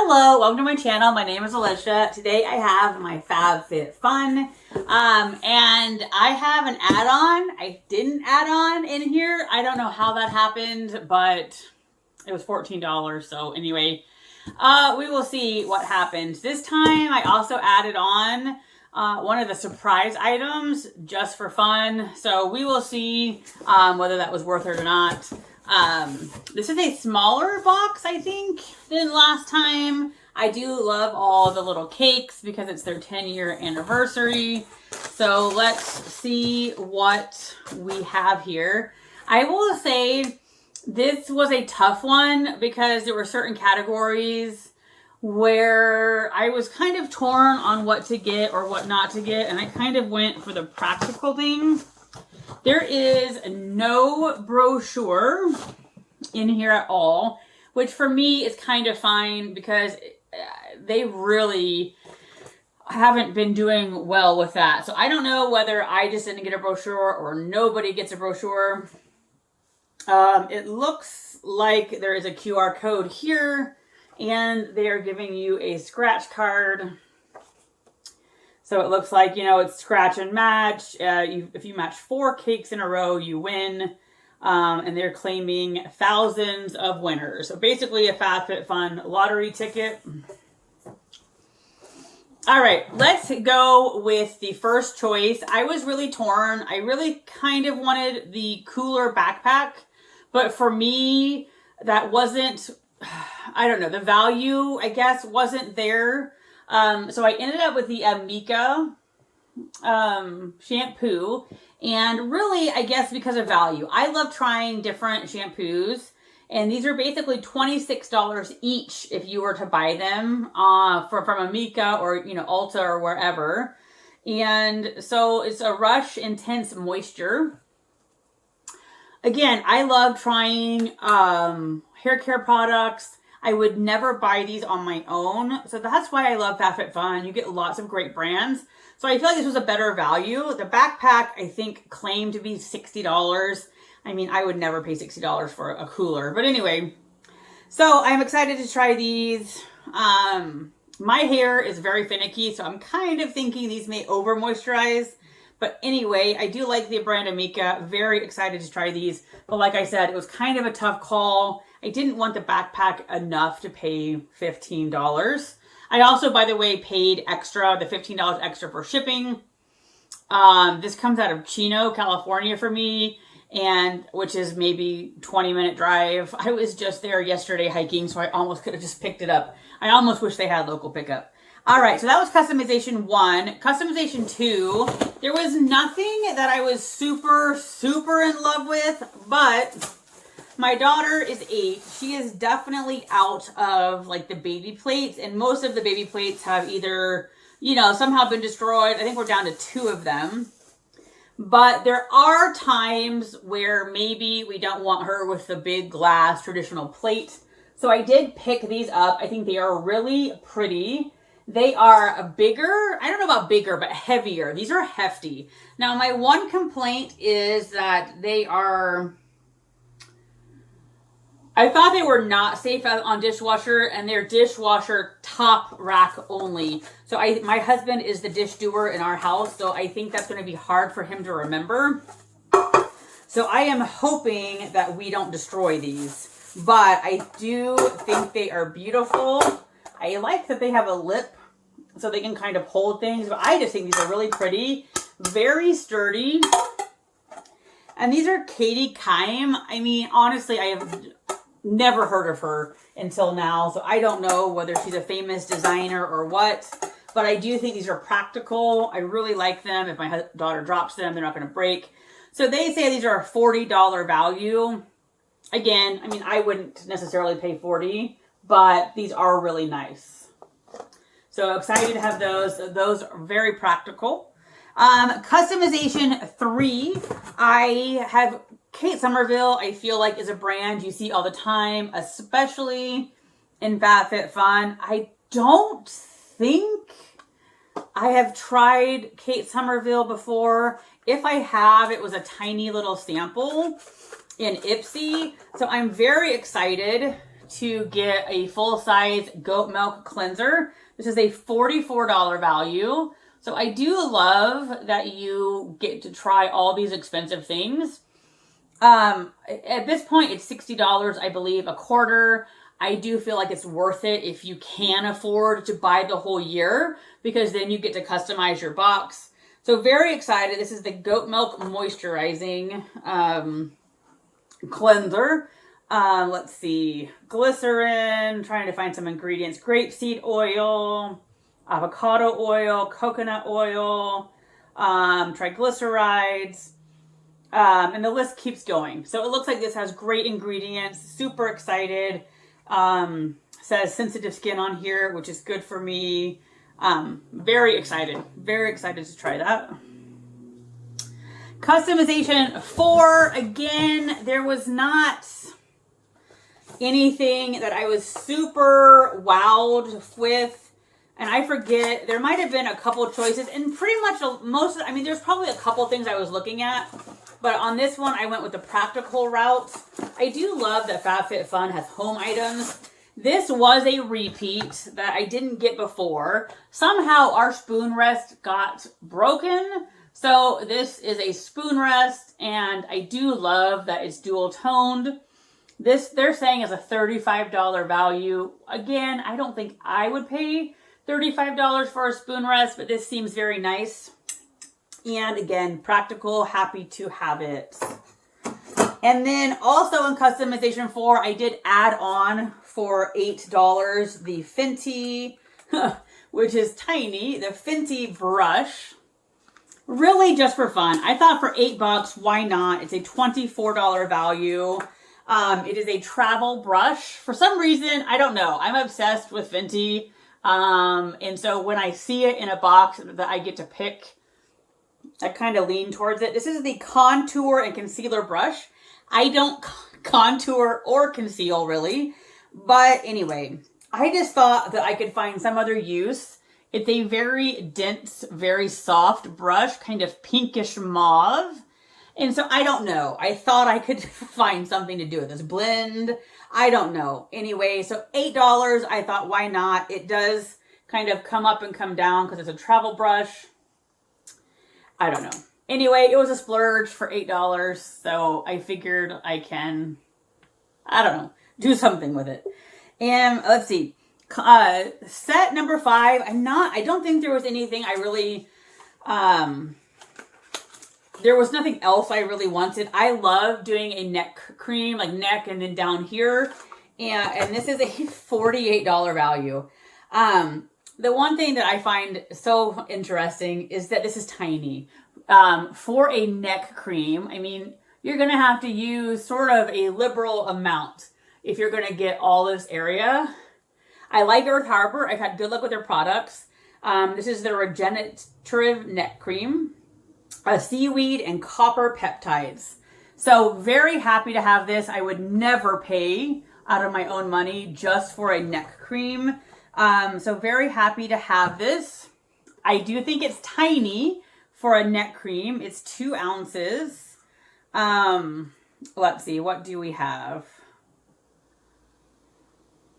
Hello, welcome to my channel. My name is Alicia. Today I have my FabFitFun, and I have an add-on. I didn't add on in here. I don't know how that happened, but it was $14. So anyway, we will see what happens. This time I also added on one of the surprise items just for fun. So we will see whether that was worth it or not. This is a smaller box, I think, than last time. I do love all the little cakes because it's their 10-year anniversary. So let's see what we have here. I will say this was a tough one because there were certain categories where I was kind of torn on what to get or what not to get, and I kind of went for the practical thing. There is no brochure in here at all, which for me is kind of fine because they really haven't been doing well with that. So I don't know whether I just didn't get a brochure or nobody gets a brochure. It looks like there is a QR code here and they are giving you a scratch card. So it looks like, you know, it's scratch and match. If you match 4 cakes in a row, you win. And they're claiming thousands of winners. So basically a FabFitFun lottery ticket. All right, let's go with the first choice. I was really torn. I really kind of wanted the cooler backpack. But for me, that wasn't, I don't know, the value, I guess, wasn't there. So I ended up with the Amika shampoo, and really, I guess because of value. I love trying different shampoos, and these are basically $26 each if you were to buy them from Amika or, you know, Ulta or wherever. And so it's a Rush Intense Moisture. Again, I love trying hair care products. I would never buy these on my own. So that's why I love FabFitFun. You get lots of great brands. So I feel like this was a better value. The backpack, I think, claimed to be $60. I mean, I would never pay $60 for a cooler. But anyway, so I'm excited to try these. My hair is very finicky, so I'm kind of thinking these may over moisturize. But anyway, I do like the brand Amika. Very excited to try these. But like I said, it was kind of a tough call. I didn't want the backpack enough to pay $15. I also, by the way, paid extra, the $15 extra for shipping. This comes out of Chino, California for me, and which is maybe 20-minute drive. I was just there yesterday hiking, so I almost could have just picked it up. I almost wish they had local pickup. All right, so that was customization 1. Customization 2, there was nothing that I was super in love with, but my daughter is 8. She is definitely out of like the baby plates, and most of the baby plates have either, you know, somehow been destroyed. I think we're down to 2 of them. But there are times where maybe we don't want her with the big glass traditional plate. So I did pick these up. I think they are really pretty. They are bigger. I don't know about bigger, but heavier. These are hefty. Now, my one complaint is that they are, I thought they were not safe on dishwasher, and they're dishwasher top rack only. So my husband is the dish doer in our house, so I think that's going to be hard for him to remember. So I am hoping that we don't destroy these. But I do think they are beautiful. I like that they have a lip so they can kind of hold things. But I just think these are really pretty. Very sturdy. And these are Katie Kime. I mean, honestly, I have never heard of her until now. So I don't know whether she's a famous designer or what. But I do think these are practical. I really like them. If my daughter drops them, they're not going to break. So they say these are a $40 value. Again, I mean, I wouldn't necessarily pay $40, but these are really nice. So excited to have those. Those are very practical. Customization 3, I have Kate Somerville. I feel like is a brand you see all the time, especially in FabFitFun. I don't think I have tried Kate Somerville before. If I have, it was a tiny little sample in Ipsy. So I'm very excited to get a full-size goat milk cleanser. This is a $44 value. So I do love that you get to try all these expensive things. At this point, it's $60, I believe, a quarter. I do feel like it's worth it if you can afford to buy the whole year, because then you get to customize your box. So very excited. This is the goat milk moisturizing cleanser. Let's see, glycerin, trying to find some ingredients, grapeseed oil, avocado oil, coconut oil, triglycerides, and the list keeps going. So it looks like this has great ingredients. Super excited. Says sensitive skin on here, which is good for me. Very excited to try that. Customization 4, again, there was not anything that I was super wowed with, and I forget, there might have been a couple choices, and pretty much most of, I mean, there's probably a couple things I was looking at, but on this one, I went with the practical route. I do love that FabFitFun has home items. This was a repeat that I didn't get before. Somehow our spoon rest got broken. So this is a spoon rest, and I do love that it's dual toned. This, they're saying, is a $35 value. Again, I don't think I would pay $35 for a spoon rest, but this seems very nice. And again, practical, happy to have it. And then also in customization 4, I did add on for $8 the Fenty, which is tiny, the Fenty brush. Really just for fun. I thought for $8, why not? It's a $24 value. It is a travel brush. For some reason, I don't know. I'm obsessed with Fenty. And so when I see it in a box that I get to pick, I kind of lean towards it. This is the contour and concealer brush. I don't contour or conceal really. But anyway, I just thought that I could find some other use. It's a very dense, very soft brush, kind of pinkish mauve. And so I don't know. I thought I could find something to do with this blend. I don't know. Anyway, so $8, I thought, why not? It does kind of come up and come down because it's a travel brush. I don't know. Anyway, it was a splurge for $8. So I figured I can, I don't know, do something with it. And let's see. Set number 5. I don't think there was anything I really, there was nothing else I really wanted. I love doing a neck cream, like neck and then down here. And this is a $48 value. The one thing that I find so interesting is that this is tiny. For a neck cream, I mean, you're going to have to use sort of a liberal amount if you're going to get all this area. I like Earth Harbor. I've had good luck with their products. This is the Regenerative Neck Cream. Seaweed and copper peptides. So very happy to have this. I would never pay out of my own money just for a neck cream. So very happy to have this. I do think it's tiny for a neck cream. It's 2 ounces. Let's see, what do we have?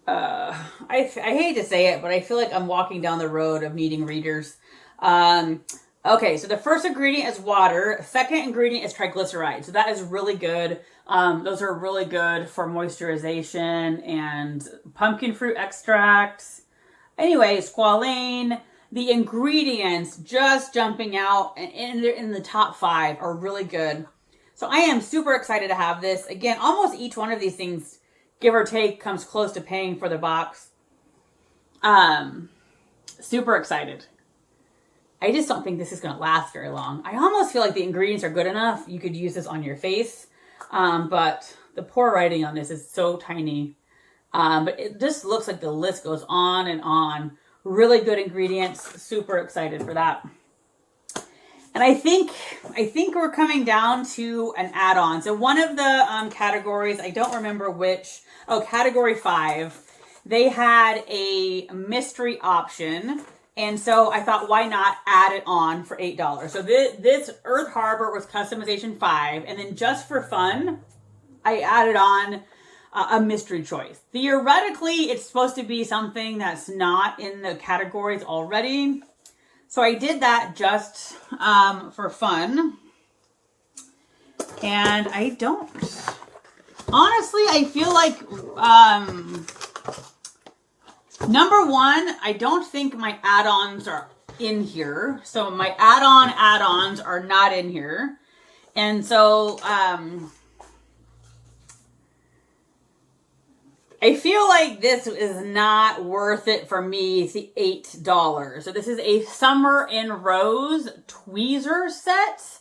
I hate to say it, but I feel like I'm walking down the road of needing readers. Okay, so the first ingredient is water. Second ingredient is triglyceride. So that is really good. Those are really good for moisturization and pumpkin fruit extracts. Anyway, squalane. The ingredients just jumping out and in the top 5 are really good. So I am super excited to have this. Again, almost each one of these things, give or take, comes close to paying for the box. Super excited. I just don't think this is going to last very long. I almost feel like the ingredients are good enough. You could use this on your face. But the poor writing on this is so tiny. But it just looks like the list goes on and on. Really good ingredients. Super excited for that. And I think we're coming down to an add-on. So one of the categories, I don't remember which. Oh, category 5. They had a mystery option. And so I thought, why not add it on for $8? So this Earth Harbor was customization 5. And then just for fun, I added on a mystery choice. Theoretically, it's supposed to be something that's not in the categories already. So I did that just for fun. And I don't. Honestly, I feel like, number one, I don't think my add-ons are in here. So my add-ons are not in here. And so, I feel like this is not worth it for me. It's the $8. So this is a Summer in Rose tweezer set.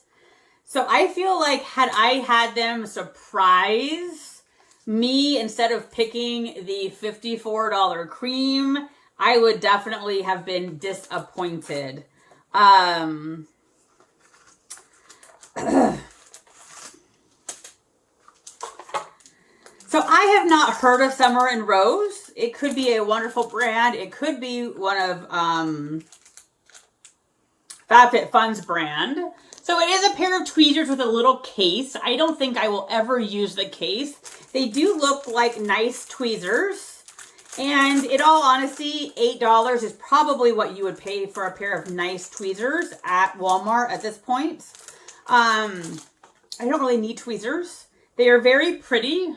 So I feel like had I had them surprise me instead of picking the $54 cream, I would definitely have been disappointed. So I have not heard of Summer in Rose. It could be a wonderful brand. It could be one of FabFitFun's brand. So it is a pair of tweezers with a little case. I don't think I will ever use the case. They do look like nice tweezers. And in all honesty, $8 is probably what you would pay for a pair of nice tweezers at Walmart at this point. I don't really need tweezers. They are very pretty.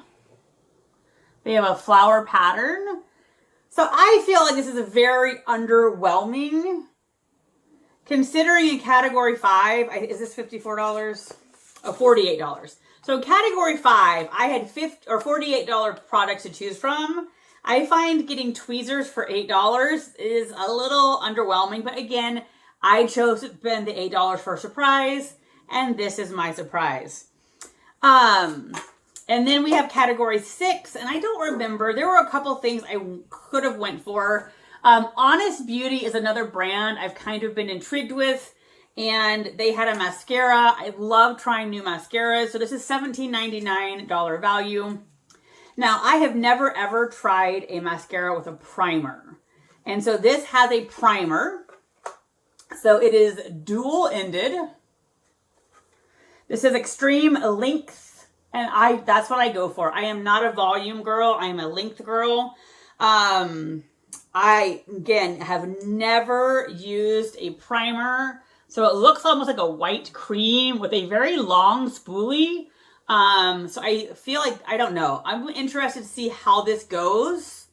They have a flower pattern. So I feel like this is a very underwhelming. Considering in category 5, is this $54? Oh, $48. So in category 5, I had $48 products to choose from. I find getting tweezers for $8 is a little underwhelming. But again, I chose to spend the $8 for a surprise. And this is my surprise. And then we have category 6, and I don't remember. There were a couple things I could have went for. Honest Beauty is another brand I've kind of been intrigued with, and they had a mascara. I love trying new mascaras. So this is $17.99 value. Now, I have never ever tried a mascara with a primer. And so this has a primer. So it is dual-ended. This is extreme length. And that's what I go for. I am not a volume girl. I am a length girl. I, again, have never used a primer. So it looks almost like a white cream with a very long spoolie. So I feel like, I don't know. I'm interested to see how this goes.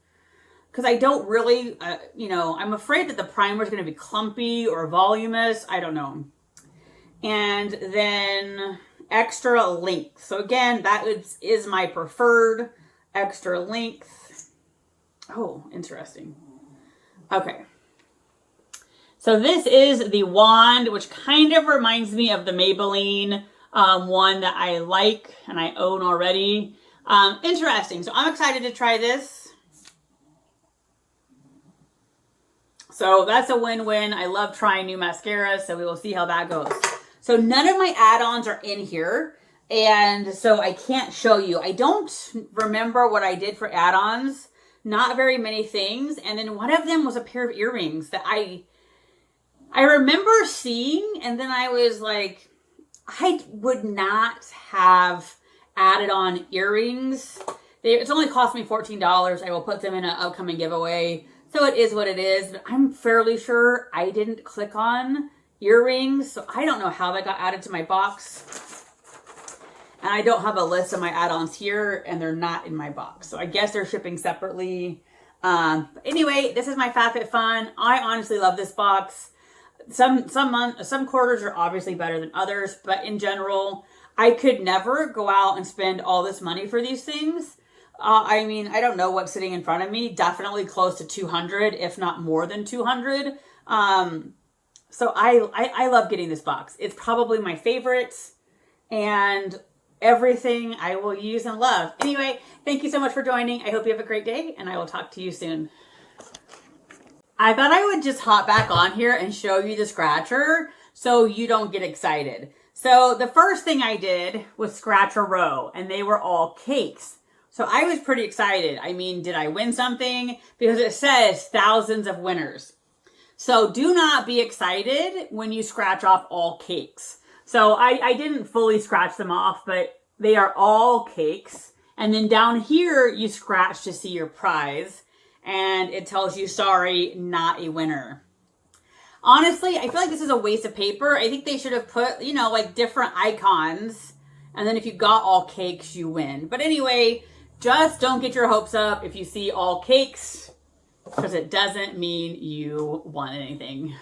Because I don't really, I'm afraid that the primer is going to be clumpy or voluminous. I don't know. And then extra length. So again, that is my preferred extra length. Oh, interesting. Okay. So this is the wand, which kind of reminds me of the Maybelline one that I like and I own already. Interesting. So I'm excited to try this. So that's a win-win. I love trying new mascaras, so we will see how that goes. So none of my add-ons are in here, and so I can't show you. I don't remember what I did for add-ons. Not very many things. And then one of them was a pair of earrings that I remember seeing, and then I was like, I would not have added on earrings. It's only cost me $14. I will put them in an upcoming giveaway. So it is what it is. But I'm fairly sure I didn't click on earrings, so I don't know how that got added to my box. And I don't have a list of my add-ons here, and they're not in my box. So I guess they're shipping separately. But anyway, this is my FabFitFun. I honestly love this box. Some quarters are obviously better than others, but in general, I could never go out and spend all this money for these things. I mean, I don't know what's sitting in front of me. Definitely close to 200, if not more than 200. So I love getting this box. It's probably my favorite, and everything I will use and love. Anyway, thank you so much for joining. I hope you have a great day, and I will talk to you soon. I thought I would just hop back on here and show you the scratcher so you don't get excited. So the first thing I did was scratch a row, and they were all cakes. So I was pretty excited. I mean, did I win something? Because it says thousands of winners. So do not be excited when you scratch off all cakes. So I didn't fully scratch them off, but they are all cakes. And then down here, you scratch to see your prize. And it tells you, sorry, not a winner. Honestly, I feel like this is a waste of paper. I think they should have put, you know, like different icons. And then if you got all cakes, you win. But anyway, just don't get your hopes up if you see all cakes, because it doesn't mean you won anything.